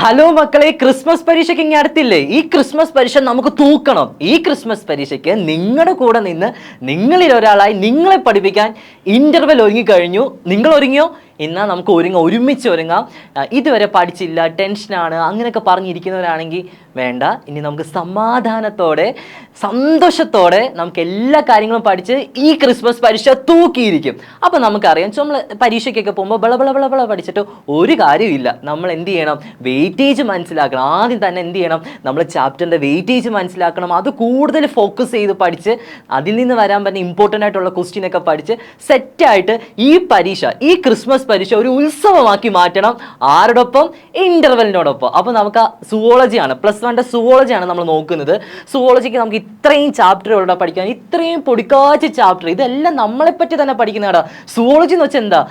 Hello മക്കളെ, Christmas പരീക്ഷയ്ക്ക് ഇങ്ങനെ അടുത്തില്ലേ? ഈ ക്രിസ്മസ് പരീക്ഷ നമുക്ക് തൂക്കണം. ഈ ക്രിസ്മസ് പരീക്ഷയ്ക്ക് നിങ്ങളുടെ കൂടെ നിന്ന് നിങ്ങളിൽ ഒരാളായി നിങ്ങളെ പഠിപ്പിക്കാൻ ഇന്റർവെൽ ഒരുങ്ങിക്കഴിഞ്ഞു. നിങ്ങൾ ഒരുങ്ങിയോ? എന്നാൽ നമുക്ക് ഒരുമിച്ച് ഒരുങ്ങാം. ഇതുവരെ പഠിച്ചില്ല, ടെൻഷനാണ്, അങ്ങനെയൊക്കെ പറഞ്ഞിരിക്കുന്നവരാണെങ്കിൽ വേണ്ട. ഇനി നമുക്ക് സമാധാനത്തോടെ സന്തോഷത്തോടെ നമുക്ക് എല്ലാ കാര്യങ്ങളും പഠിച്ച് ഈ ക്രിസ്മസ് പരീക്ഷ തൂക്കിയിരിക്കും. അപ്പോൾ നമുക്കറിയാം, നമ്മൾ പരീക്ഷയ്ക്കൊക്കെ പോകുമ്പോൾ ബള പഠിച്ചിട്ട് ഒരു കാര്യമില്ല. നമ്മൾ എന്ത് ചെയ്യണം? വെയിറ്റേജ് മനസ്സിലാക്കണം. ആദ്യം തന്നെ എന്ത് ചെയ്യണം? നമ്മൾ ചാപ്റ്ററിൻ്റെ വെയിറ്റേജ് മനസ്സിലാക്കണം. അത് കൂടുതൽ ഫോക്കസ് ചെയ്ത് പഠിച്ച് അതിൽ നിന്ന് വരാൻ പറ്റുന്ന ഇമ്പോർട്ടൻ്റ് ആയിട്ടുള്ള ക്വസ്റ്റ്യനൊക്കെ പഠിച്ച് സെറ്റായിട്ട് ഈ പരീക്ഷ, ഈ ക്രിസ്മസ് പരീക്ഷ ഒരു ഉത്സവമാക്കി മാറ്റണം. ആരോടൊപ്പം? ഇന്റർവെലിനോടൊപ്പം. അപ്പോൾ നമുക്ക് സുവോളജിയാണ്, +1 സുവോളജിയാണ് നമ്മൾ നോക്കുന്നത്. സുവോളജിക്ക് നമുക്ക് ഇത്രയും ചാപ്റ്ററുകളുടെ പഠിക്കാൻ, ഇത്രയും പൊടിക്കാച്ച ചാപ്റ്റർ, ഇതെല്ലാം നമ്മളെപ്പറ്റി തന്നെ പഠിക്കുന്നതാണ്. സുവോളജി എന്ന് വെച്ചാൽ എന്താ?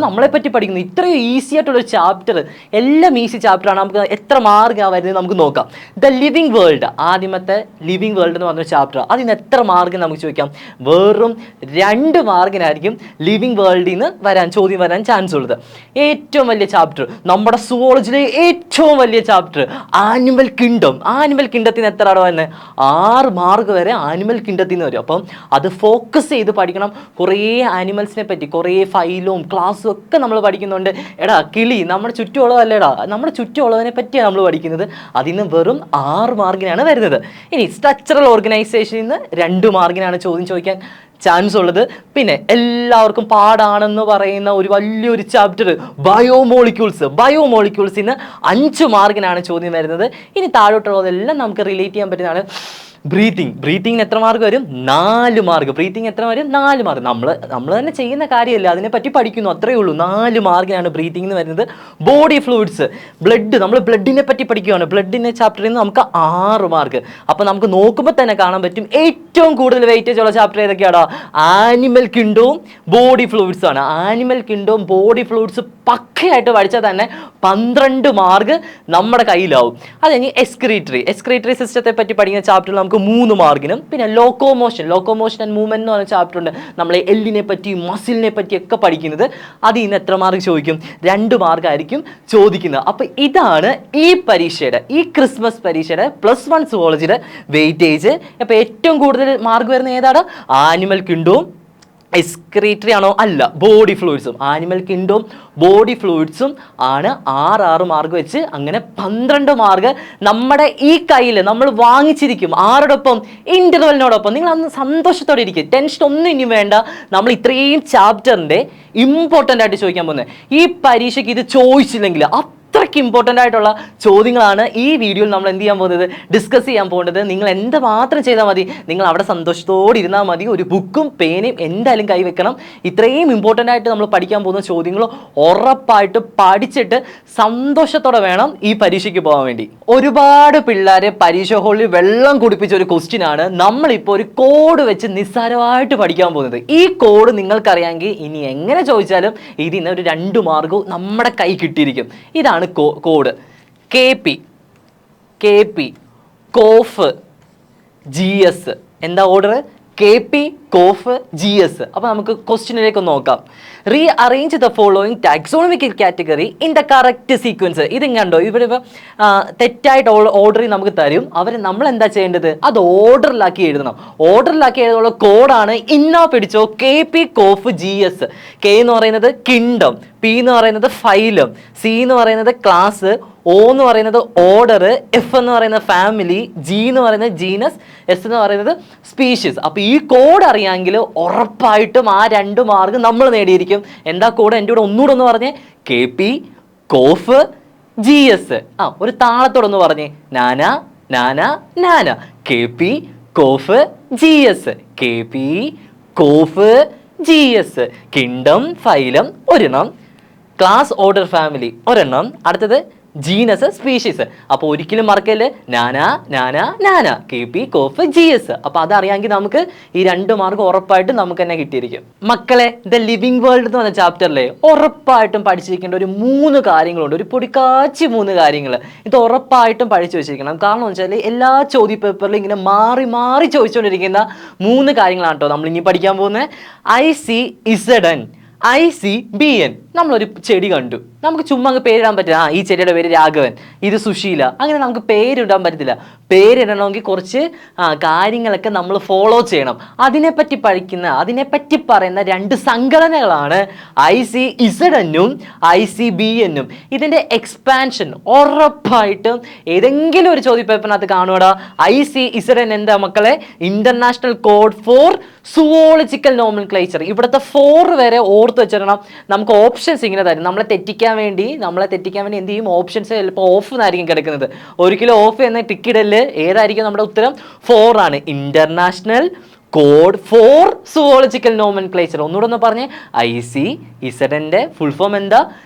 നമ്മളെപ്പറ്റി പഠിക്കുന്നു. ഇത്രയും ഈസി ആയിട്ടുള്ള ചാപ്റ്റർ, എല്ലാം ഈസി ചാപ്റ്ററാണ്. നമുക്ക് എത്ര മാർക്കാണ് വരുന്നത് നമുക്ക് നോക്കാം. ദ ലിവിങ് വേൾഡ്, ആദ്യമത്തെ ലിവിങ് വേൾഡ് എന്ന് പറഞ്ഞ ചാപ്റ്റർ, അതിന് എത്ര മാർക്ക് നമുക്ക് ചോദിക്കാം? വെറും 2 മാർക്കിനായിരിക്കും ലിവിങ് വേൾഡിൽ നിന്ന് ചോദ്യം വരാൻ ചാൻസ് ഉള്ളത്. ഏറ്റവും വലിയ ചാപ്റ്റർ, നമ്മുടെ സുവോളജിയിലെ ഏറ്റവും വലിയ ചാപ്റ്റർ ആനിമൽ കിങ്ഡം. ആനിമൽ കിങ്ഡത്തിന് എത്ര വരുന്നത്? 6 മാർക്ക് വരെ ആനിമൽ കിങ്ഡത്തിൽ നിന്ന് വരും. അപ്പം അത് ഫോക്കസ് ചെയ്ത് പഠിക്കണം. കുറേ ആനിമൽസിനെ പറ്റി, കുറേ ഫൈലും ക്ലാസ്സും ഒക്കെ നമ്മൾ പഠിക്കുന്നുണ്ട്. എടാ കിളി നമ്മുടെ ചുറ്റുമുള്ളതല്ലേടാ, നമ്മുടെ ചുറ്റുമുള്ളതിനെ പറ്റിയാണ് നമ്മൾ പഠിക്കുന്നത്. അതിന് വെറും 6 മാർക്കിനാണ് വരുന്നത്. ഇനി സ്ട്രക്ചറൽ ഓർഗനൈസേഷനിൽ നിന്ന് 2 മാർക്കിനാണ് ചോദ്യം ചോദിക്കാൻ ചാൻസ് ഉള്ളത്. പിന്നെ എല്ലാവർക്കും പാടാണെന്ന് പറയുന്ന ഒരു വലിയൊരു ചാപ്റ്റർ ബയോമോളിക്യൂൾസിന് 5 മാർക്കിനാണ് ചോദ്യം വരുന്നത്. ഇനി താഴോട്ടുള്ളതെല്ലാം നമുക്ക് റിലേറ്റ് ചെയ്യാൻ പറ്റുന്നതാണ്. ബ്രീത്തിങ്ങിന് എത്ര മാർക്ക് വരും? 4 മാർക്ക്. ബ്രീത്തിങ് എത്ര വരും? 4 മാർക്ക്. നമ്മൾ തന്നെ ചെയ്യുന്ന കാര്യമല്ല, അതിനെപ്പറ്റി പഠിക്കുന്നു, അത്രയേ ഉള്ളൂ. 4 മാർക്കിനാണ് ബ്രീത്തിങ് എന്ന് വരുന്നത്. ബോഡി ഫ്ലൂയിഡ്സ്, നമ്മൾ ബ്ലഡിനെ പറ്റി പഠിക്കുകയാണ്. ബ്ലഡിൻ്റെ ചാപ്റ്ററിൽ നിന്ന് നമുക്ക് 6 മാർക്ക്. അപ്പോൾ നമുക്ക് നോക്കുമ്പോൾ തന്നെ കാണാൻ പറ്റും ഏറ്റവും കൂടുതൽ വെയിറ്റേജ് ഉള്ള ചാപ്റ്റർ ഏതൊക്കെയാണോ? ആനിമൽ കിങ്ഡവും ബോഡി ഫ്ലൂയിഡ്സും ആണ്. ആനിമൽ കിങ്ഡവും ബോഡി ഫ്ലൂയിഡ്സ് പക്കയായിട്ട് പഠിച്ചാൽ തന്നെ 12 മാർക്ക് നമ്മുടെ കയ്യിലാവും. അത് കഴിഞ്ഞ് എക്സ്ക്രീറ്ററി സിസ്റ്റത്തെ പറ്റി പഠിക്കുന്ന ചാപ്റ്ററിൽ നമുക്ക് 3 മാർക്കിനും, പിന്നെ ലോക്കോമോഷൻ ആൻഡ് മൂവ്മെന്റ് എന്ന് പറഞ്ഞ ചാപ്റ്റർ ഉണ്ട്. നമ്മളെ എല്ലിനെ പറ്റി മസിലിനെ പറ്റിയൊക്കെ പഠിക്കുന്നത്. അതിൽ നിന്ന് എത്ര മാർക്ക് ചോദിക്കും? 2 മാർക്കായിരിക്കും ചോദിക്കുന്നത്. അപ്പോൾ ഇതാണ് ഈ പരീക്ഷയുടെ, ഈ ക്രിസ്മസ് പരീക്ഷയുടെ +1 സുവോളജിയുടെ വെയിറ്റേജ്. അപ്പോൾ ഏറ്റവും കൂടുതൽ മാർക്ക് വരുന്ന ഏതാണ്? ആനിമൽ കിങ്ഡവും എക്സ്ക്രീറ്ററി ആണോ? അല്ല, ബോഡി ഫ്ലൂയിഡ്സും. ആനിമൽ കിങ്ഡവും ബോഡി ഫ്ലൂയിഡ്സും ആണ് 6 മാർക്ക് വെച്ച് അങ്ങനെ 12 മാർക്ക് നമ്മുടെ ഈ കയ്യിൽ നമ്മൾ വാങ്ങിച്ചിരിക്കും. ആരോടൊപ്പം? ഇന്റർവെലിനോടൊപ്പം. നിങ്ങൾ അന്ന് സന്തോഷത്തോടെ ഇരിക്കും, ടെൻഷൻ ഒന്നും ഇനി വേണ്ട. നമ്മൾ ഇത്രയും ചാപ്റ്ററിൻ്റെ ഇമ്പോർട്ടൻ്റ് ആയിട്ട് ചോദിക്കാൻ പോകുന്നത്. ഈ പരീക്ഷയ്ക്ക് ഇത് ചോദിച്ചില്ലെങ്കിൽ അത്രയ്ക്ക് ഇമ്പോർട്ടൻ്റ് ആയിട്ടുള്ള ചോദ്യങ്ങളാണ് ഈ വീഡിയോയിൽ നമ്മൾ എന്ത് ചെയ്യാൻ പോകുന്നത്? ഡിസ്കസ് ചെയ്യാൻ പോകുന്നത്. നിങ്ങൾ എന്ത് മാത്രം ചെയ്താൽ മതി? നിങ്ങൾ അവിടെ സന്തോഷത്തോടെ ഇരുന്നാൽ മതി. ഒരു ബുക്കും പേനയും എന്തായാലും കൈവെക്കണം. ഇത്രയും ഇമ്പോർട്ടൻ്റ് ആയിട്ട് നമ്മൾ പഠിക്കാൻ പോകുന്ന ചോദ്യങ്ങൾ ഉറപ്പായിട്ട് പഠിച്ചിട്ട് സന്തോഷത്തോടെ വേണം ഈ പരീക്ഷയ്ക്ക് പോകാൻ വേണ്ടി. ഒരുപാട് പിള്ളേരെ പരീക്ഷ ഹോളിൽ വെള്ളം കുടിപ്പിച്ച ഒരു ക്വസ്റ്റ്യൻ ആണ് നമ്മളിപ്പോൾ ഒരു കോഡ് വെച്ച് നിസ്സാരമായിട്ട് പഠിക്കാൻ പോകുന്നത്. ഈ കോഡ് നിങ്ങൾക്കറിയാമെങ്കിൽ ഇനി എങ്ങനെ ചോദിച്ചാലും ഇതിന് ഒരു 2 മാർക്ക് നമ്മുടെ കൈ കിട്ടിയിരിക്കും. ഇതാണ് കോഡ്. KP കോഫ് GS. എന്താ ഓർഡർ? KP കോഫ് GS. അപ്പോൾ നമുക്ക് ക്വസ്റ്റ്യനിലേക്ക് നോക്കാം. Rearrange the following taxonomical category in the correct sequence. ഇതും കണ്ടോ, ഇവിടെ തെറ്റായിട്ട് ഓർഡറിൽ നമുക്ക് തരും. നമ്മൾ എന്താ ചെയ്യേണ്ടത്? അത് ഓർഡറിലാക്കി എഴുതണം. ഓർഡറിലാക്കി എഴുതാനുള്ള കോഡാണ് ഇന്നാ പിടിച്ചോ, KP കോഫ് GS. K എന്ന് പറയുന്നത് കിങ്ഡം, P എന്ന് പറയുന്നത് ഫൈലം, C എന്ന് പറയുന്നത് ക്ലാസ്, O എന്ന് പറയുന്നത് ഓർഡർ, F എന്ന് പറയുന്നത് ഫാമിലി, G എന്ന് പറയുന്നത് ജീനസ്, S എന്ന് പറയുന്നത് സ്പീഷീസ്. അപ്പോൾ ഈ കോഡ് അറിയാമെങ്കിൽ ഉറപ്പായിട്ടും ആ 2 മാർക്ക് നമ്മൾ നേടിയിരിക്കും. എന്താ കോഡ്? എൻ്റെ കൂടെ ഒന്നുകൂടെ ഒന്ന് പറഞ്ഞേ. KP കോഫ് GS. ഒരു താളത്തോടൊന്ന് പറഞ്ഞേ. നാന KP കോഫ് GS. KP കോഫ് GS. Kingdom phylum ഒരെണ്ണം, ക്ലാസ് ഓർഡർ ഫാമിലി ഒരെണ്ണം, അടുത്തത് ജീനസ് സ്പീഷീസ്. അപ്പോൾ ഒരിക്കലും മറക്കല്ലേ, നാന KP കോഫ് GS. അപ്പോൾ അതറിയാമെങ്കിൽ നമുക്ക് ഈ 2 മാർക്ക് ഉറപ്പായിട്ടും നമുക്ക് തന്നെ കിട്ടിയിരിക്കും. മക്കളെ, ദ ലിവിങ് വേൾഡ് എന്ന് പറഞ്ഞ ചാപ്റ്ററിലെ ഉറപ്പായിട്ടും പഠിച്ചിരിക്കേണ്ട ഒരു 3 കാര്യങ്ങളുണ്ട്. ഒരു പൊടിക്കാച്ചി 3 കാര്യങ്ങൾ. ഇത് ഉറപ്പായിട്ടും പഠിച്ചു വെച്ചിരിക്കണം. കാരണം എന്ന് വെച്ചാൽ എല്ലാ ചോദ്യ പേപ്പറിലും ഇങ്ങനെ മാറി ചോദിച്ചുകൊണ്ടിരിക്കുന്ന 3 കാര്യങ്ങളാണ് കേട്ടോ നമ്മൾ ഇനി പഠിക്കാൻ പോകുന്നത്. ICZN, ICBN. നമ്മളൊരു ചെടി കണ്ടു, നമുക്ക് ചുമ്മാ അങ്ങ് പേരിടാൻ പറ്റില്ല. ഈ ചെടിയുടെ പേര് രാഘവൻ, ഇത് സുശീല, അങ്ങനെ നമുക്ക് പേരിടാൻ പറ്റത്തില്ല. പേരിടണമെങ്കിൽ കുറച്ച് കാര്യങ്ങളൊക്കെ നമ്മൾ ഫോളോ ചെയ്യണം. അതിനെപ്പറ്റി പറയുന്ന 2 സംഘടനകളാണ് ICZN-ഉം ICBN-ഉം. ഇതിൻ്റെ എക്സ്പാൻഷൻ ഉറപ്പായിട്ടും ഏതെങ്കിലും ഒരു ചോദ്യപേപ്പറിനകത്ത് കാണുവാടാ. ICZN എന്താ മക്കളെ? International code for zoological nomenclature. ഇവിടുത്തെ 4 വരെ ഓർത്ത് വെച്ചിരണം. നമുക്ക് ഓപ്ഷൻസ് ഇങ്ങനെ തരും, നമ്മളെ തെറ്റിക്കാൻ വേണ്ടി എന്ത് ചെയ്യും? ഓപ്ഷൻസ് ചിലപ്പോൾ ഓഫ് എന്നായിരിക്കും കിടക്കുന്നത്. ഒരിക്കലും ഓഫ് എന്ന ടിക്കിടല് ഏതായിരിക്കും നമ്മുടെ ഉത്തരം? 4 ആണ്. International code for zoological nomenclature. ഒന്നുകൂടെ ഒന്ന് പറഞ്ഞേ. ICZN-ന്റെ ഫുൾ ഫോം എന്താ?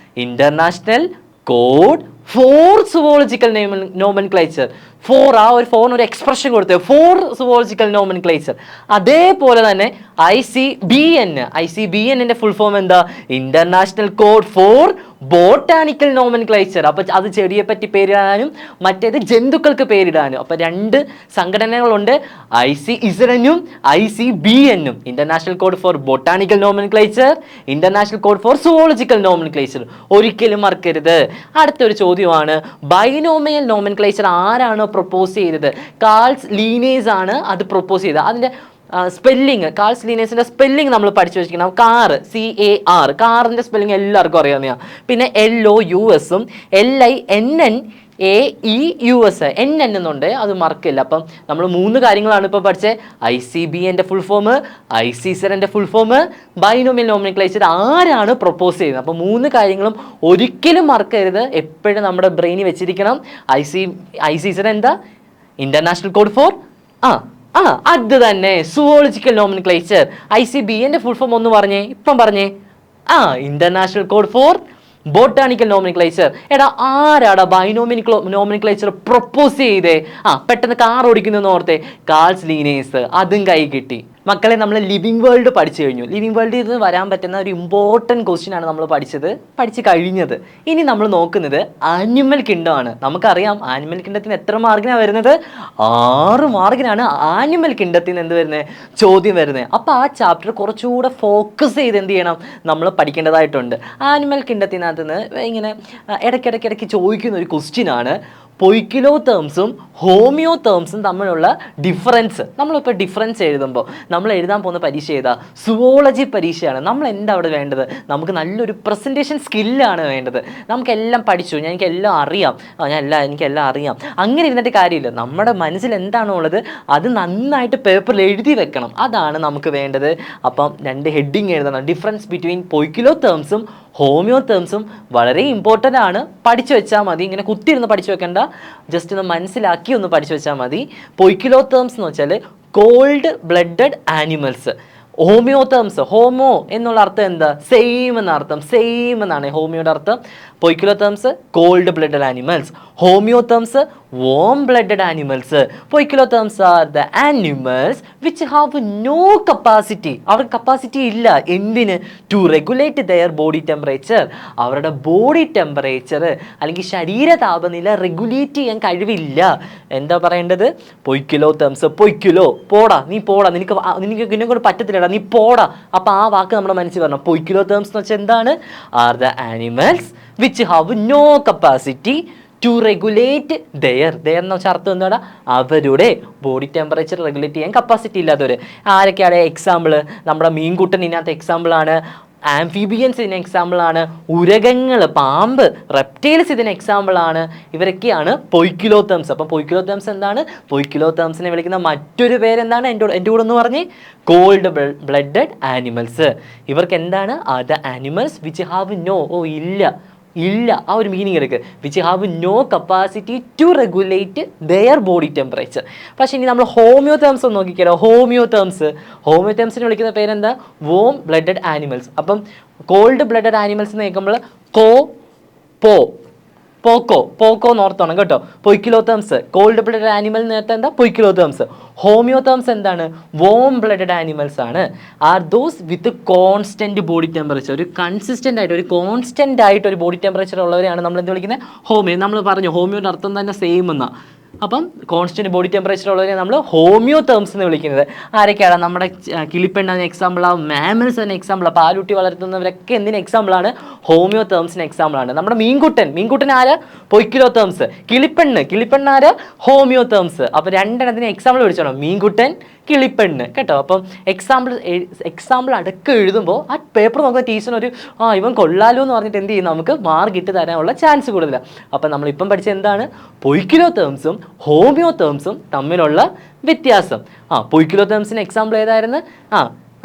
International code for zoological nomenclature. 4 ആ ഒരു 4 ഒരു എക്സ്പ്രഷൻ കൊടുത്തത്, ഫോർ സുവോളജിക്കൽ നോമൻക്ലേച്ചർ. അതേപോലെ തന്നെ ICBN-ന്റെ ഫുൾ ഫോം എന്താ? International code for botanical nomenclature. അപ്പൊ അത് ചെടിയെ പറ്റി പേരിടാനും മറ്റേത് ജന്തുക്കൾക്ക് പേരിടാനും. അപ്പൊ 2 സംഘടനകളുണ്ട്, ICZN-ഉം ICBN-ഉം. International code for botanical nomenclature, international code for zoological nomenclature. ഒരിക്കലും മറക്കരുത്. അടുത്തൊരു ചോദ്യമാണ്, ബൈനോമിയൽ നോമൻക്ലേച്ചർ ആരാണ് പ്രൊപ്പോസ് ചെയ്തത്? കാൾസ് ലീനേസ് ആണ് അത് പ്രൊപ്പോസ് ചെയ്തത്. അതിന്റെ സ്പെല്ലിങ്, കാൾസ് ലീനേസിന്റെ സ്പെല്ലിംഗ് നമ്മൾ പഠിച്ചു വെച്ചിരിക്കണം. കാറ് CAR, കാറിന്റെ സ്പെല്ലിംഗ് എല്ലാവർക്കും അറിയാവുന്നതാണ്. പിന്നെ LOUS-ഉം LINNAEUS, NN എന്നുണ്ട്, അത് മറക്കില്ല. അപ്പം നമ്മൾ 3 കാര്യങ്ങളാണ് ഇപ്പോൾ പഠിച്ചത്. ICBN-ന്റെ ഫുൾ ഫോം, ICZN-ന്റെ ഫുൾ ഫോം, ബൈനോമിയൽ നോമൻക്ലേച്ചർ ആരാണ് പ്രൊപ്പോസ് ചെയ്യുന്നത്. അപ്പോൾ 3 കാര്യങ്ങളും ഒരിക്കലും മറക്കരുത്, എപ്പോഴും നമ്മുടെ ബ്രെയിനിൽ വെച്ചിരിക്കണം. ICZN എന്താ? ഇന്റർനാഷണൽ കോഡ് ഫോർ അത് തന്നെ സുവോളജിക്കൽ നോമൻക്ലേച്ചർ. ICBN-ന്റെ ഫുൾ ഫോം ഒന്ന് പറഞ്ഞേ, ഇപ്പം പറഞ്ഞേ. International code for botanical nomenclature. എടാ ആരാടാ ബൈനോമിയൽ നോമൻക്ലേച്ചർ പ്രൊപ്പോസ് ചെയ്തേ? പെട്ടെന്ന് കാർ ഓടിക്കുന്നു ഓർത്തെ, കാൾസ് ലീനേസ്. അതും കൈ കിട്ടി. മക്കളെ, നമ്മൾ ലിവിങ് വേൾഡ് പഠിച്ചു കഴിഞ്ഞു. ലിവിങ് വേൾഡിൽ നിന്ന് വരാൻ പറ്റുന്ന ഒരു ഇമ്പോർട്ടൻറ്റ് ക്വസ്റ്റ്യൻ ആണ് നമ്മൾ പഠിച്ചു കഴിഞ്ഞത്. ഇനി നമ്മൾ നോക്കുന്നത് ആനിമൽ കിങ്ഡം ആണ്. നമുക്കറിയാം ആനിമൽ കിങ്ഡത്തിന് എത്ര മാർക്കിനാണ് വരുന്നത്? 6 മാർക്കിനാണ് ആനിമൽ കിങ്ഡത്തിൽ നിന്ന് എന്ത് വരുന്നത്? ചോദ്യം വരുന്നത്. അപ്പോൾ ആ ചാപ്റ്റർ കുറച്ചുകൂടെ ഫോക്കസ് ചെയ്ത് എന്ത് ചെയ്യണം? നമ്മൾ പഠിക്കേണ്ടതായിട്ടുണ്ട്. ആനിമൽ കിങ്ഡത്തിനകത്ത് നിന്ന് ഇങ്ങനെ ഇടയ്ക്കിടയ്ക്ക് ചോദിക്കുന്ന ഒരു ക്വസ്റ്റ്യൻ ആണ്, പൊയ്ക്കിലോ ടേംസും ഹോമിയോ ടേംസും തമ്മിലുള്ള ഡിഫറൻസ്. നമ്മളിപ്പോൾ ഡിഫറൻസ് എഴുതുമ്പോൾ നമ്മൾ എഴുതാൻ പോകുന്ന പരീക്ഷ ഏതാ? സുവോളജി പരീക്ഷയാണ്. നമ്മൾ എന്താ അവിടെ വേണ്ടത്? നമുക്ക് നല്ലൊരു പ്രസൻറ്റേഷൻ സ്കില്ലാണ് വേണ്ടത്. നമുക്കെല്ലാം പഠിച്ചു, എനിക്കെല്ലാം അറിയാം, എനിക്കെല്ലാം അറിയാം, അങ്ങനെ ഇരുന്നിട്ട് കാര്യമില്ല. നമ്മുടെ മനസ്സിൽ എന്താണോ ഉള്ളത് അത് നന്നായിട്ട് പേപ്പറിൽ എഴുതി വെക്കണം. അതാണ് നമുക്ക് വേണ്ടത്. അപ്പം 2 ഹെഡിങ് എഴുതണം. ഡിഫറൻസ് ബിറ്റ്വീൻ പൊയ്ക്കിലോ ടേംസും ഹോമിയോ ടേംസും വളരെ ഇമ്പോർട്ടൻ്റ് ആണ്. പഠിച്ചു വെച്ചാൽ മതി. ഇങ്ങനെ കുത്തിയിരുന്ന് പഠിച്ചു വെക്കേണ്ട, ജസ്റ്റ് ഒന്ന് മനസ്സിലാക്കി ഒന്ന് പഠിച്ചു വെച്ചാൽ മതി. പൊയ്ക്കിലോ ടേംസ് എന്ന് വെച്ചാൽ called blooded animals. Homeo terms, homo എന്നുള്ള അർത്ഥം എന്താ? സെയിം എന്ന അർത്ഥം, സെയിം എന്നാണ് ഹോമിയോയുടെ അർത്ഥം. Poikilotherms cold blooded animals, homeotherms warm blooded animals. Poikilotherms are the animals which have no capacity. അവർക്ക് കപ്പാസിറ്റി ഇല്ല എന്തിന്? To regulate their body temperature. അവരുടെ ബോഡി ടെമ്പറേച്ചർ അല്ലെങ്കിൽ ശരീര താപനില റെഗുലേറ്റ് ചെയ്യാൻ കഴിവില്ല. എന്താ പറയേണ്ടത്? പൊയ്ക്കിലോ ടേംസ്. പൊയ്ക്കിലോ, പോടാ, നീ പോടാ, നിനക്ക് കൊണ്ട് പറ്റത്തില്ലടാ, നീ പോടാ. അപ്പോൾ ആ വാക്ക് നമ്മുടെ മനസ്സിൽ വരണം. പൊയ്ക്കിലോ ടേംസ് എന്ന് വെച്ചാൽ എന്താണ്? Are the animals which have no capacity to regulate their എന്ന് വെച്ചാൽ അർത്ഥം എന്താണ്? അവരുടെ ബോഡി ടെമ്പറേച്ചർ റെഗുലേറ്റ് ചെയ്യാൻ കപ്പാസിറ്റി ഇല്ലാത്തവർ. ആരൊക്കെയാണ് എക്സാമ്പിൾ? നമ്മുടെ മീൻകുട്ടൻ ഇതിനകത്ത് എക്സാമ്പിളാണ്, ആംഫീബിയൻസ് ഇതിന് എക്സാമ്പിളാണ്, ഉരകങ്ങൾ, പാമ്പ്, റെപ്റ്റൈൽസ് ഇതിന് എക്സാമ്പിളാണ്. ഇവരൊക്കെയാണ് പൊയ്ക്കിലോ ടേംസ്. അപ്പം പൊയ്ക്കിലോ ടേംസ് എന്താണ്? പൊയ്ക്കിലോ ടേംസിനെ വിളിക്കുന്ന മറ്റൊരു പേരെന്താണ്? എൻ്റെ കൂടെ ഒന്ന് പറഞ്ഞേ. Cold blooded animals. ഇവർക്ക് എന്താണ്? The animals which have no, ഇല്ല ആ ഒരു മീനിങ് എടുക്കുക, which have no capacity to regulate their body temperature. പക്ഷേ ഇനി നമ്മൾ ഹോമിയോ ടേംസ് ഒന്ന് നോക്കിക്കാലോ. ഹോമിയോ ടേംസിനെ വിളിക്കുന്ന പേരെന്താ? Warm blooded animals. അപ്പം കോൾഡ് ബ്ലഡഡ് ആനിമൽസ് എന്ന് കേൾക്കുമ്പോൾ പോക്കോ നോർത്തോണം കേട്ടോ. Poikilotherms cold blooded animal നേരത്തെ എന്താ? Poikilotherms. ഹോമിയോ ടേംസ് എന്താണ്? വോം ബ്ലഡഡ് ആനിമൽസ് ആണ്. Are those with constant body temperature. ഒരു കൺസിസ്റ്റന്റ് ആയിട്ട്, ഒരു കോൺസ്റ്റന്റ് ആയിട്ട് ഒരു ബോഡി ടെമ്പറേച്ചർ ഉള്ളവരെയാണ് നമ്മൾ എന്ത് വിളിക്കുന്നത്? ഹോമിയോ. നമ്മൾ പറഞ്ഞു ഹോമിയോയുടെ അർത്ഥം തന്നെ സെയിം എന്നാ. അപ്പം കോൺസ്റ്റന്റ് ബോഡി ടെമ്പറേച്ചർ ഉള്ളതിനെ നമ്മൾ ഹോമിയോ ടേംസ് എന്ന് വിളിക്കുന്നത്. ആരൊക്കെയാണ്? നമ്മുടെ കിളിപ്പെണ്ണ എന്ന എക്സാമ്പിൾ ആ, മാമൽസ് എന്ന എക്സാമ്പിൾ, പാലുട്ടി വളർത്തുന്നവരൊക്കെ എന്തിന് എക്സാമ്പിളാണ്? ഹോമിയോ ടേംസിന് എക്സാമ്പിളാണ്. നമ്മുടെ മീൻകുട്ടൻ ആര്? പൊയ്ക്കിലോ ടേംസ്. കിളിപ്പെണ്ണ് ആര്? Homeo terms. അപ്പോൾ രണ്ടെണ്ണത്തിന് എക്സാമ്പിൾ വിളിച്ചോളൂ, മീൻകുട്ടൻ, കിളിപ്പെണ്ണ് കേട്ടോ. അപ്പം എക്സാമ്പിൾ അടക്കം എഴുതുമ്പോൾ ആ പേപ്പർ നോക്കുന്ന ടീച്ചറിനൊരു ഇവൻ കൊള്ളാലോ എന്ന് പറഞ്ഞിട്ട് എന്ത് ചെയ്യും, നമുക്ക് മാർക്ക് ഇട്ട് തരാനുള്ള ചാൻസ് കൂടുതലാണ്. അപ്പം നമ്മളിപ്പം പഠിച്ച എന്താണ്? പൊയ്ക്കിലോ ടേംസും ഹോമിയോ ടേംസും തമ്മിലുള്ള വ്യത്യാസം. പൊയ്ക്കിലോ ടേംസിന് എക്സാമ്പിൾ ഏതായിരുന്നു?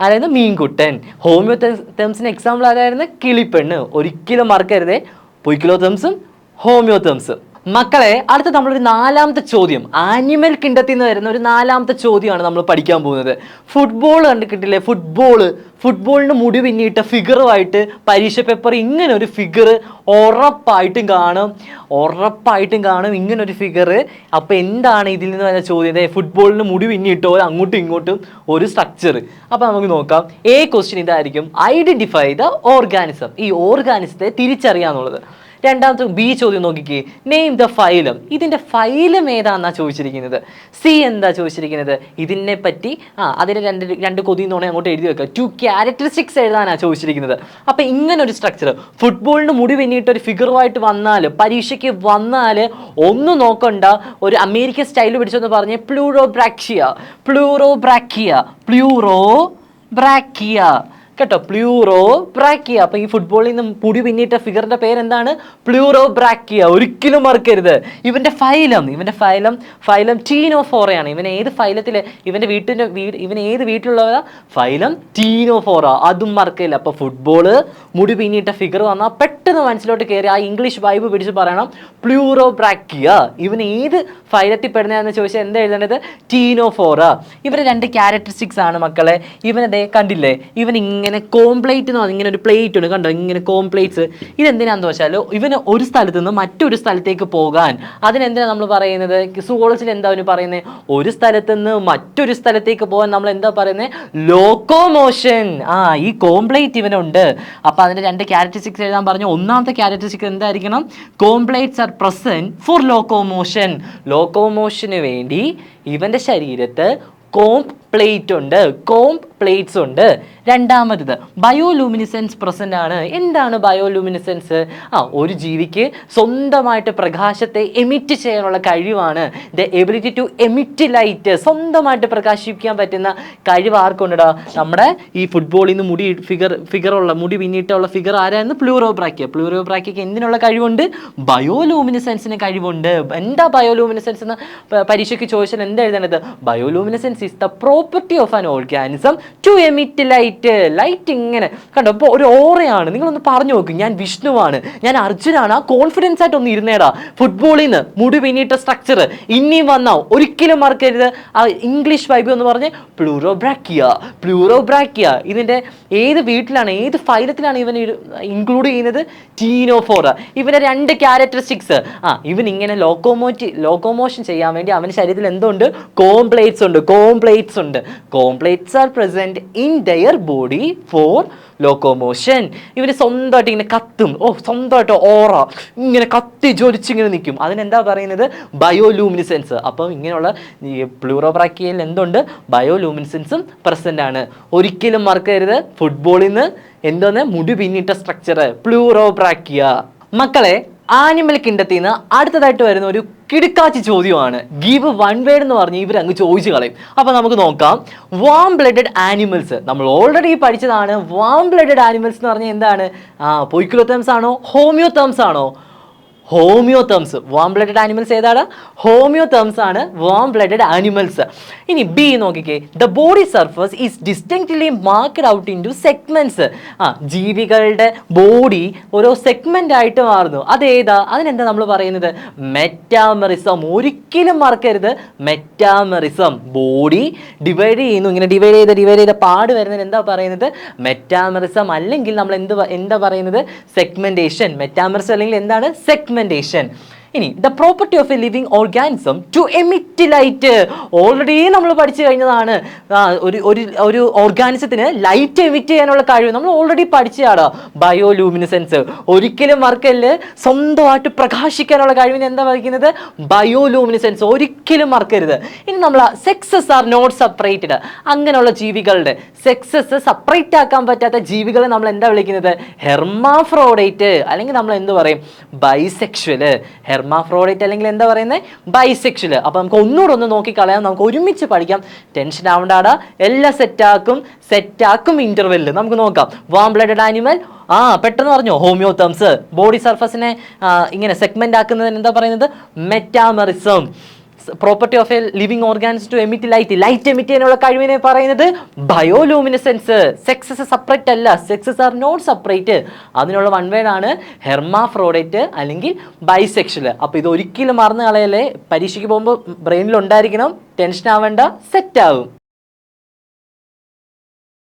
ആരായിരുന്നു? മീൻകുട്ടൻ. ഹോമിയോ ടേംസിന് എക്സാമ്പിൾ ആരായിരുന്നു? കിളിപ്പെണ്ണ്. ഒരിക്കലും മറക്കരുതേ, പൊയ്ക്കിലോ ടേംസും ഹോമിയോ ടേംസും. മക്കളെ, അടുത്ത നമ്മളൊരു 4ാമത്തെ ചോദ്യം, ആനിമൽ കിൻഡത്തിൽ നിന്ന് വരുന്ന ഒരു 4ാമത്തെ ചോദ്യമാണ് നമ്മൾ പഠിക്കാൻ പോകുന്നത്. ഫുട്ബോൾ കണ്ടിട്ടില്ലേ? ഫുട്ബോളിന് മുടി പിന്നിയിട്ട ഫിഗറുമായിട്ട് പരീക്ഷ പേപ്പർ ഇങ്ങനെ ഒരു ഫിഗർ ഉറപ്പായിട്ടും കാണും ഇങ്ങനൊരു ഫിഗർ. അപ്പോൾ എന്താണ് ഇതിൽ നിന്ന് വരുന്ന ചോദ്യം? ഫുട്ബോളിന് മുടി പിന്നിയിട്ടോ അങ്ങോട്ടും ഇങ്ങോട്ടും ഒരു സ്ട്രക്ചർ. അപ്പോൾ നമുക്ക് നോക്കാം. ക്വസ്റ്റ്യൻ ഇതായിരിക്കും, ഐഡന്റിഫൈ ദ ഓർഗാനിസം. ഈ ഓർഗാനിസത്തെ തിരിച്ചറിയാന്നുള്ളത്. രണ്ടാമത്തെ ബി ചോദ്യം നോക്കിക്കേ, നെയിം ദ ഫൈലം. ഇതിൻ്റെ ഫൈലം ഏതാണെന്നാണ് ചോദിച്ചിരിക്കുന്നത്. സി എന്താ ചോദിച്ചിരിക്കുന്നത്? ഇതിനെ പറ്റി അതിന് രണ്ട് കൊതിന്നോണെ അങ്ങോട്ട് എഴുതി വെക്കുക. 2 ക്യാരക്ടറിസ്റ്റിക്സ് എഴുതാനാണ് ചോദിച്ചിരിക്കുന്നത്. അപ്പം ഇങ്ങനൊരു സ്ട്രക്ചർ ഫുട്ബോളിന് മുടി പിന്നിയിട്ട് ഒരു ഫിഗറുമായിട്ട് വന്നാൽ, പരീക്ഷയ്ക്ക് വന്നാൽ ഒന്നും നോക്കണ്ട, ഒരു അമേരിക്കൻ സ്റ്റൈൽ പിടിച്ചെന്ന് പറഞ്ഞ് പ്ലൂറോബ്രാക്കിയ കേട്ടോ, പ്ലൂറോബ്രാക്കിയ. അപ്പോൾ ഈ ഫുട്ബോളിൽ നിന്ന് മുടി പിന്നിട്ട ഫിഗറിന്റെ പേരെന്താണ്? പ്ലൂറോബ്രാക്കിയ. ഒരിക്കലും മറക്കരുത്. ഇവന്റെ ഫൈലം ടീനോഫോറയാണ്. ഇവൻ ഏത് ഫൈലത്തില്? ഇവൻ ഏത് വീട്ടിലുള്ളവരാ? Phylum Ctenophora. അതും മറക്കില്ല. അപ്പോൾ ഫുട്ബോള് മുടി പിന്നിട്ട ഫിഗർ വന്നാൽ പെട്ടെന്ന് മനസ്സിലോട്ട് കയറി ആ ഇംഗ്ലീഷ് വൈബ് പിടിച്ച് പറയണം, പ്ലൂറോബ്രാക്കിയ. ഇവൻ ഏത് ഫൈലത്തിൽ പെടുന്നതെന്ന് ചോദിച്ചാൽ എന്താ എഴുതേണ്ടത്? ടീനോഫോറ. ഇവരെ 2 ക്യാരക്ടറിസ്റ്റിക്സ് ആണ് മക്കളെ. ഇവനതേ കണ്ടില്ലേ, ഇവൻ ഇങ്ങനെ കോംപ്ലേറ്റ് എന്ന് പറഞ്ഞാൽ ഇങ്ങനെ ഒരു പ്ലേറ്റ് ഉണ്ട് കണ്ടോ, ഇങ്ങനെ കോംപ്ലേറ്റ്സ്. ഇതെന്തിനാന്ന് വെച്ചാൽ ഇവന് ഒരു സ്ഥലത്ത് നിന്ന് മറ്റൊരു സ്ഥലത്തേക്ക് പോകാൻ. അതിനെന്തിനാ നമ്മൾ പറയുന്നത്? സുവോളജിൽ എന്താ അവന് പറയുന്നത്? ഒരു സ്ഥലത്ത് നിന്ന് മറ്റൊരു സ്ഥലത്തേക്ക് പോകാൻ നമ്മൾ എന്താ പറയുന്നത്? ലോക്കോമോഷൻ. ഈ കോംപ്ലേറ്റ് ഇവനുണ്ട്. അപ്പോൾ അതിൻ്റെ 2 ക്യാരക്ടറിസ്റ്റിക്സ് എഴുതാൻ പറഞ്ഞു. ഒന്നാമത്തെ ക്യാരക്ടറിസ്റ്റിക്സ് എന്തായിരിക്കണം? Comb plates are present for locomotion. ലോക്കോമോഷന് വേണ്ടി ഇവന്റെ ശരീരത്ത് കോംപ്ലേറ്റ്സ് ഉണ്ട്. രണ്ടാമത് ബയോലൂമിനിസെൻസ് പ്രസന്റ് ആണ്. എന്താണ് ബയോലൂമിനിസെൻസ്? ഒരു ജീവിക്ക് സ്വന്തമായിട്ട് പ്രകാശത്തെ എമിറ്റ് ചെയ്യാനുള്ള കഴിവാണ്. The ability to emit light. സ്വന്തമായിട്ട് പ്രകാശിപ്പിക്കാൻ പറ്റുന്ന കഴിവ് ആർക്കുണ്ടടാ? നമ്മുടെ ഈ ഫുട്ബോളിൽ നിന്ന് മുടി പിന്നിട്ടുള്ള ഫിഗർ ആരായിരുന്നു? പ്ലൂറോബ്രാക്കിയക്ക് എന്തിനുള്ള കഴിവുണ്ട്? ബയോലൂമിനിസെൻസിന് കഴിവുണ്ട്. എന്താ ബയോലൂമിനിസെൻസ് എന്ന് പരീക്ഷയ്ക്ക് ചോദിച്ചാൽ എന്താ എഴുതേണ്ടത്? ബയോലൂമിനിസെൻസ് is the property of an organism to emit light. Light ഇങ്ങനെ കണ്ടോ, ഇപ്പോൾ ഒരു ഓറയാണ്. നിങ്ങളൊന്ന് പറഞ്ഞു നോക്ക്, ഞാൻ വിഷ്ണുവാണ്, ഞാൻ അർജുനാണ്. ആ കോൺഫിഡൻസ് ആയിട്ട് ഒന്ന് ഇരുന്നേടാ. ഫുട്ബോളിൽ നിന്ന് മുടി പിന്നിട്ട സ്ട്രക്ചർ ഇനിയും വന്നാ ഒരിക്കലും മറക്കരുത് ആ ഇംഗ്ലീഷ് വൈബ് എന്ന് പറഞ്ഞ് പ്ലൂറോബ്രാക്കിയ. ഇതിൻ്റെ ഏത് വീട്ടിലാണ്, ഏത് ഫൈലത്തിലാണ് ഇവൻ ഇൻക്ലൂഡ് ചെയ്യുന്നത്? ടീനോഫോറ. ഇവൻ്റെ 2 ക്യാരക്ടറിസ്റ്റിക്സ്. ഇവൻ ഇങ്ങനെ ലോക്കോമോഷൻ ചെയ്യാൻ വേണ്ടി അവൻ്റെ ശരീരത്തിൽ എന്തുണ്ട്? കോംപ്ലേറ്റ്സ് ഉണ്ട്. Comb plates are present in their body for locomotion. ഇവന് സ്വന്തമായിട്ട് ഇങ്ങനെ കത്തും. സ്വന്തമായിട്ട് ഓറ ഇങ്ങനെ കത്തി ജ്വലിച്ചിങ്ങനെ നിൽക്കും. അതിനെന്താ പറയുന്നത്? ബയോലൂമിനിസെൻസ്. അപ്പം ഇങ്ങനെയുള്ള പ്ലൂറോബ്രാക്കിയയിൽ എന്തുണ്ട്? ബയോലൂമിനിസെൻസും പ്രസന്റ് ആണ്. ഒരിക്കലും മറക്കരുത്, ഫുട്ബോളിൽ നിന്ന് എന്തോന്ന് മുടി പിന്നിട്ട സ്ട്രക്ചർ പ്ലൂറോബ്രാക്കിയ. മക്കളെ, ആനിമൽ കിൻഡത്തിൽ നിന്ന് അടുത്തതായിട്ട് വരുന്ന ഒരു കിടുക്കാച്ചി ചോദ്യമാണ്. ഗിവ് 1 വേർഡ് എന്ന് പറഞ്ഞ് ഇവരങ്ങ് ചോദിച്ചു കളയും. അപ്പോൾ നമുക്ക് നോക്കാം. വാം ബ്ലഡഡ് ആനിമൽസ് നമ്മൾ ഓൾറെഡി പഠിച്ചതാണ്. വാം ബ്ലഡഡ് ആനിമൽസ് എന്ന് പറഞ്ഞാൽ എന്താണ്? പൊയ്ക്കിലോ ടേംസ് ആണോ? ഹോമിയോ ടേംസ് ആണോ? Homeotherms. Warm blooded animals ഏതാണ്? ഹോമിയോ ടേംസ് ആണ് വാം ബ്ലഡഡ് ആനിമൽസ്. ഇനി ബി നോക്കിക്കേ, the body surface is distinctly marked out into segments. ജീവികളുടെ ബോഡി ഓരോ സെഗ്മെന്റ് ആയിട്ട് മാറുന്നു. അതേതാ? അതിനെന്താ നമ്മൾ പറയുന്നത്? മെറ്റാമറിസം. ഒരിക്കലും മറക്കരുത്, മെറ്റാമറിസം. ബോഡി ഡിവൈഡ് ചെയ്യുന്നു. ഇങ്ങനെ ഡിവൈഡ് ചെയ്ത പാട് വരുന്നതിന് എന്താ പറയുന്നത്? മെറ്റാമറിസം. അല്ലെങ്കിൽ നമ്മൾ എന്താ പറയുന്നത്? സെഗ്മെന്റേഷൻ. മെറ്റാമറിസം അല്ലെങ്കിൽ എന്താണ്? സെഗ്മെന്റേഷൻ. ഇനി the property of a living organism to emit light. Already നമ്മൾ പഠിച്ചു കഴിഞ്ഞതാണ്. ഒരു ഓർഗാനിസത്തിന് ലൈറ്റ് എമിറ്റ് ചെയ്യാനുള്ള കഴിവ് നമ്മൾ ഓൾറെഡി പഠിച്ചതാണ്. ബയോലൂമിനിസെൻസ്. ഒരിക്കലും മറക്കല്ല്, സ്വന്തമായിട്ട് പ്രകാശിക്കാനുള്ള കഴിവിന് എന്താ പറയുന്നത്? ബയോലൂമിനിസെൻസ്. ഒരിക്കലും മറക്കരുത്. ഇനി നമ്മൾ സെക്സസ് ആർ നോട്ട് സെപ്പറേറ്റഡ്. അങ്ങനെയുള്ള ജീവികളുടെ സെക്സസ് സെപ്പറേറ്റ് ആക്കാൻ പറ്റാത്ത ജീവികളെ നമ്മൾ എന്താ വിളിക്കുന്നത്? ഹെർമാഫ്രോഡൈറ്റ്, അല്ലെങ്കിൽ നമ്മൾ എന്ത് പറയും? ബൈസെക്ഷല്. ഹെർമാഫ്രോഡൈറ്റ് അല്ലെങ്കിൽ എന്താ പറയുന്നത്? ബൈസെക്ഷല്. അപ്പൊ നമുക്ക് ഒന്നുകൂടെ നോക്കിക്കളയാം, നമുക്ക് ഒരുമിച്ച് പഠിക്കാം. ടെൻഷൻ ആവണ്ടാടാ, എല്ലാം സെറ്റാക്കും ഇന്റർവെല്ലിൽ. നമുക്ക് നോക്കാം. വാം ബ്ലഡഡ് ആനിമൽ, പെട്ടെന്ന് പറഞ്ഞോ. ഹോമിയോതംസ്. ബോഡി സർഫസിനെ ഇങ്ങനെ സെഗ്മെന്റ് ആക്കുന്നതിന് എന്താ പറയുന്നത്? Metamerism. Property of a living organism to emit light. Light emit ചെയ്യാനുള്ള കഴിവിനെ പറയുന്നത് ബയോലൂമിനിസെൻസ്. സെക്സസ് സെപ്പറേറ്റ് അല്ല, സെക്സസ് ആർ നോട്ട് സെപ്പറേറ്റ്. അതിനുള്ള വൺ വേർഡ് ആണ് ഹെർമാഫ്രോഡൈറ്റ് അല്ലെങ്കിൽ ബൈസെക്ഷല്. അപ്പൊ ഇത് ഒരിക്കലും മറന്നു കളയല്ലേ. പരീക്ഷയ്ക്ക് പോകുമ്പോൾ ബ്രെയിനിൽ ഉണ്ടായിരിക്കണം. ടെൻഷൻ ആവേണ്ട, സെറ്റ് ആവും.